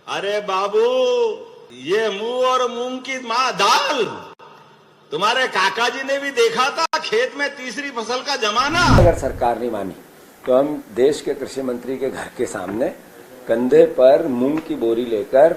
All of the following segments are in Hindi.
अरे बाबू, ये मुंह और मूंग की दाल तुम्हारे काका जी ने भी देखा था खेत में तीसरी फसल का जमाना। अगर सरकार नहीं मानी तो हम देश के कृषि मंत्री के घर के सामने कंधे पर मूंग की बोरी लेकर,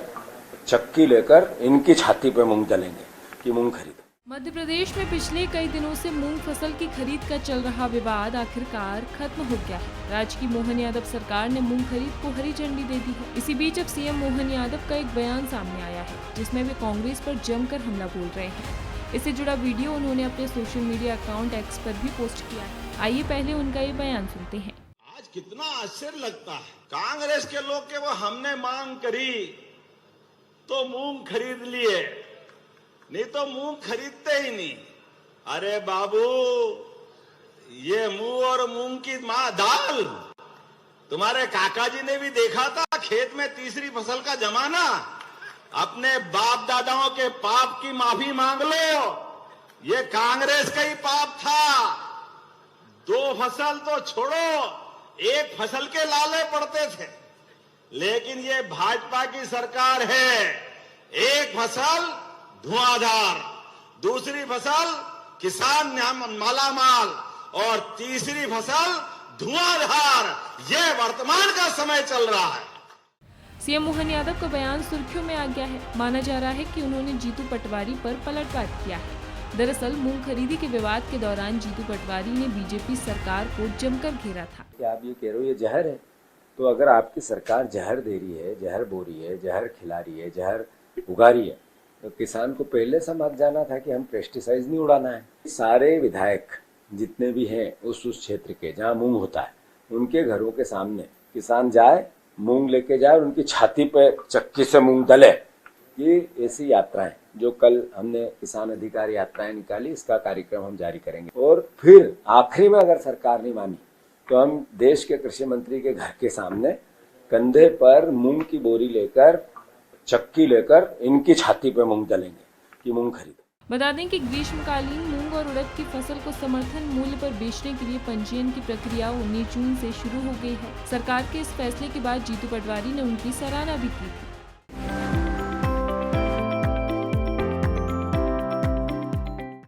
चक्की लेकर इनकी छाती पर मूंग डालेंगे कि मूंग खरीदो। मध्य प्रदेश में पिछले कई दिनों से मूंग फसल की खरीद का चल रहा विवाद आखिरकार खत्म हो गया है। राज्य की मोहन यादव सरकार ने मूंग खरीद को हरी झंडी दे दी है। इसी बीच अब सीएम मोहन यादव का एक बयान सामने आया है, जिसमें वे कांग्रेस पर जमकर हमला बोल रहे हैं। इससे जुड़ा वीडियो उन्होंने अपने सोशल मीडिया अकाउंट एक्स पर भी पोस्ट किया है। आइए पहले उनका ये बयान सुनते हैं। आज कितना आश्चर्य लगता है, कांग्रेस के लोग के वो हमने मांग करी तो मूंग खरीद लिए, नहीं तो मूंग खरीदते ही नहीं। अरे बाबू, ये मुंह और मूंग की दाल तुम्हारे काका जी ने भी देखा था खेत में तीसरी फसल का जमाना। अपने बाप दादाओं के पाप की माफी मांग लो, ये कांग्रेस का ही पाप था। 2 फसल तो छोड़ो, 1 फसल के लाले पड़ते थे, लेकिन ये भाजपा की सरकार है। 1 फसल धुआंधार, दूसरी फसल किसान मालामाल और तीसरी फसल धुआंधार। ये वर्तमान का समय चल रहा है। सीएम मोहन यादव का बयान सुर्खियों में आ गया है। माना जा रहा है कि उन्होंने जीतू पटवारी पर पलटवार किया है। दरअसल मूंग खरीदी के विवाद के दौरान जीतू पटवारी ने बीजेपी सरकार को जमकर घेरा था। कि आप ये कह रहे हो ये जहर है, तो अगर आपकी सरकार जहर दे रही है, जहर बो रही है, जहर खिला रही है, जहर उगा रही है, तो किसान को पहले समझ जाना था कि हम पेस्टिसाइड नहीं उड़ाना है। सारे विधायक जितने भी हैं उस क्षेत्र के जहाँ मूंग होता है, उनके घरों के सामने किसान जाए, मूंग लेके जाए और उनकी छाती पे चक्की से मूंग डले। ये ऐसी यात्राएं जो कल हमने किसान अधिकार यात्राएं निकाली, इसका कार्यक्रम हम जारी करेंगे। और फिर आखिरी में अगर सरकार नहीं मानी तो हम देश के कृषि मंत्री के घर के सामने कंधे पर मूंग की बोरी लेकर, चक्की लेकर इनकी छाती पे मूंग डालेंगे कि मूंग खरीदो। बता दें कि ग्रीष्मकालीन मूंग और उड़द की फसल को समर्थन मूल्य पर बेचने के लिए पंजीयन की प्रक्रिया 19 जून से शुरू हो गई है। सरकार के इस फैसले के बाद जीतू पटवारी ने उनकी सराहना भी की थी।